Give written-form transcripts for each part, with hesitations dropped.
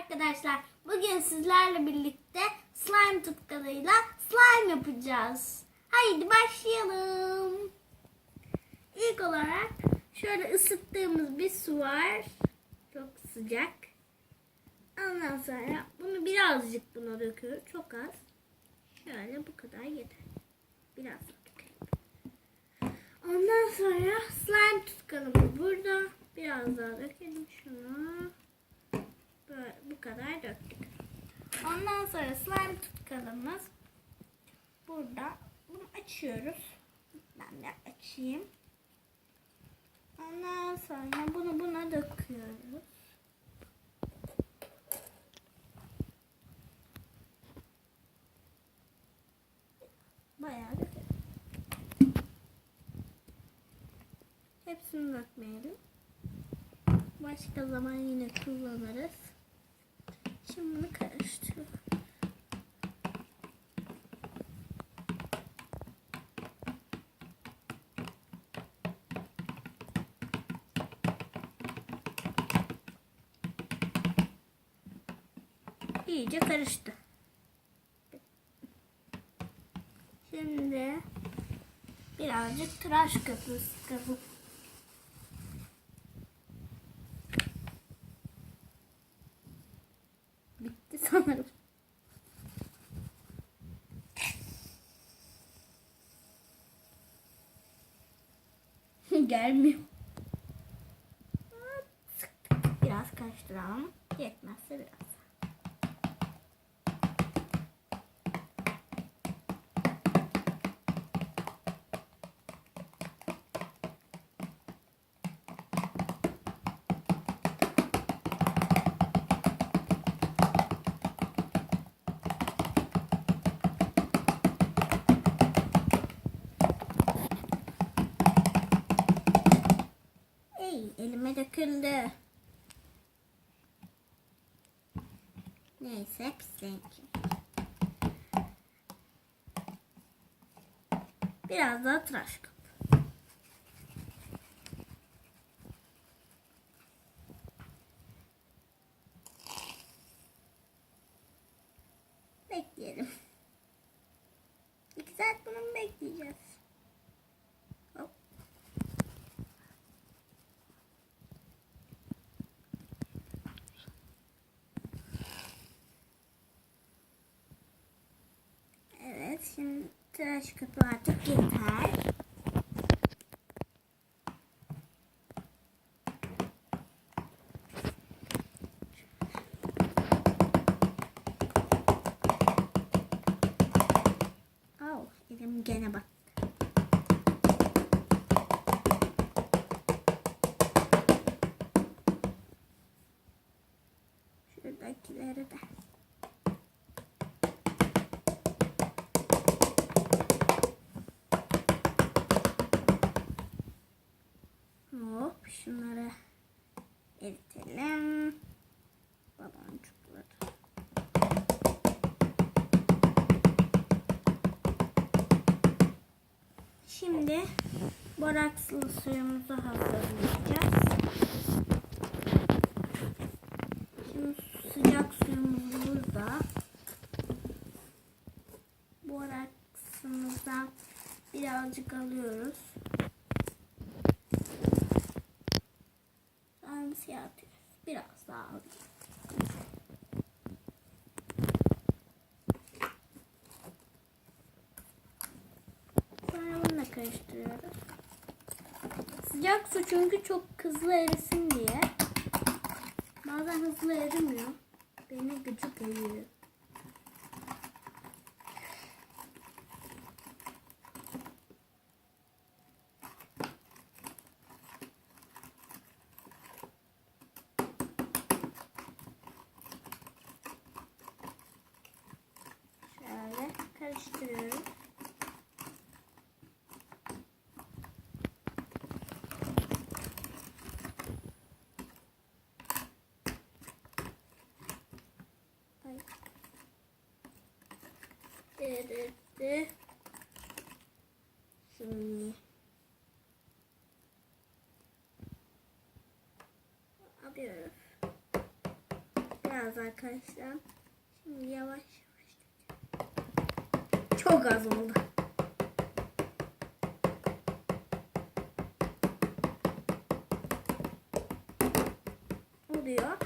arkadaşlar. Bugün sizlerle birlikte slime tutkalıyla slime yapacağız. Haydi başlayalım. İlk olarak şöyle ısıttığımız bir su var. Çok sıcak. Ondan sonra bunu birazcık buna döküyoruz. Çok az. Şöyle bu kadar yeter. Biraz dökelim. Ondan sonra slime tutkalımız burada. Biraz daha dökelim şunu. Böyle, bu kadar döktük. Ondan sonra slime tutkalımız burada. Bunu açıyoruz. Ben de açayım. Ondan sonra bunu buna döküyoruz. Bayağı dökelim. Hepsini dökmeyelim. Başka zaman yine kullanırız. Şimdi bunu karıştırıyorum. İyice karıştı. Şimdi birazcık tıraş köpüğü sıkalım. Bitti sanırım. Gelmiyor. Biraz karıştıralım. Yetmezse biraz. Elime döküldü. Neyse pislenecek. Biraz daha tıraş köpüğü. Bekleyelim. 2 saat bunu mu bekleyeceğiz? Hop. Evet, şimdi tıraş köpüğü artık yeter. Elim gene bak. Şuradakileri de. Hop, şunları eritelim. Baloncukları. Şimdi borakslı suyumuzu hazırlayacağız. Şimdi sıcak suyumuz burada. Boraksımızdan birazcık alıyoruz. Sonra siyah atıyoruz. Biraz daha alayım. Sonra bununla karıştırıyoruz. Sıcak su çünkü çok hızlı erisin diye. Bazen hızlı erimiyor. Beni gıcık ediyor. Şöyle karıştırıyoruz. Derede. Şimdi alıyoruz. Biraz biraz arkadaşlar. Şimdi yavaş yavaş. Çok az oldu. Oluyor.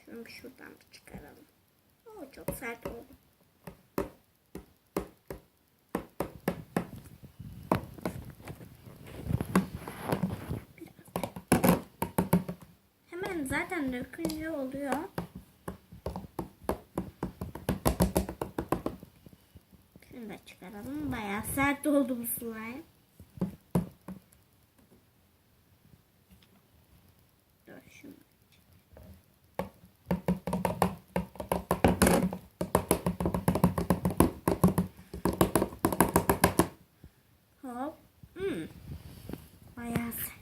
Şunu şuradan bir çıkaralım. Oo, çok sert oldu. Hemen zaten dökünce oluyor. Şunu da çıkaralım. Bayağı sert oldu bu slime. Dur şunu. Hop. Bayağı sert.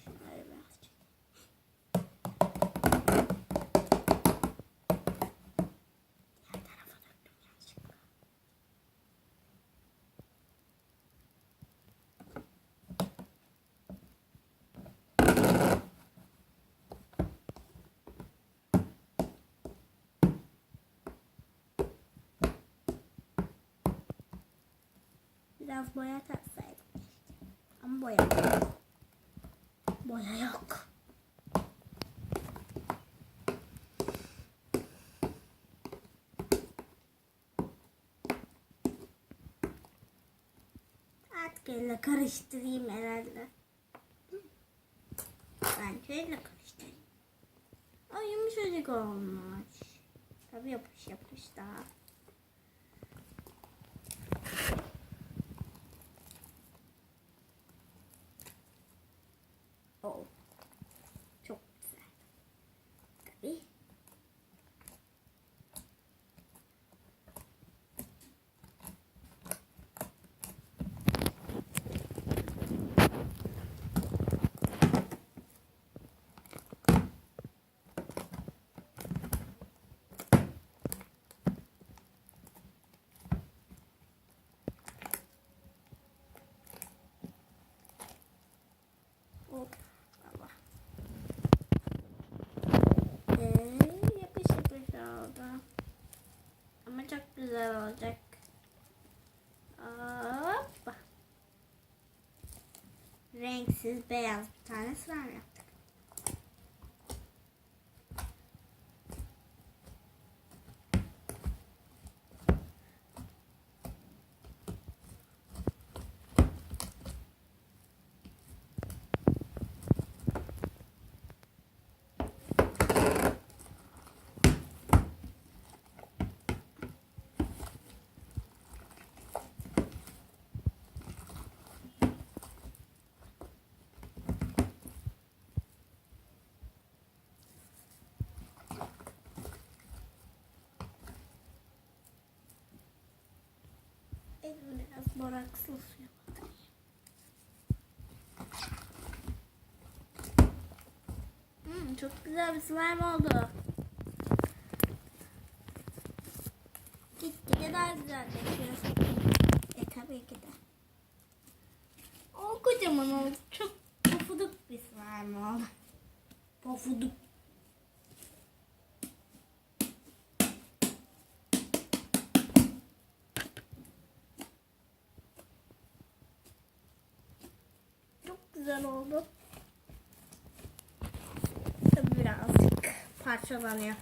Şunları biraz çekelim. Diğer tarafa döktüm yanlışlıkla. Biraz boya taksaydım keşke. Ama boya yok. Boya yok. Artık elle karıştırayım herhalde. Bence elle karıştırayım. Ay yumuşacık olmuş. Tabii yapış yapış daha. Oh. Çok güzel. Tabii. Hop. Allah. Yapış yapış oldu. Ama çok güzel olacak. Hoppa. Renksiz beyaz bir tane slime yaptık. Elim biraz borakslı suya batırayım. Çok güzel bir slime oldu. Gitgide daha güzelleşiyor. Tabii ki de. O kocaman oldu. Çok pofuduk bir slime oldu. Pofuduk. Çok güzel oldu. Tabii birazcık parçalanıyor.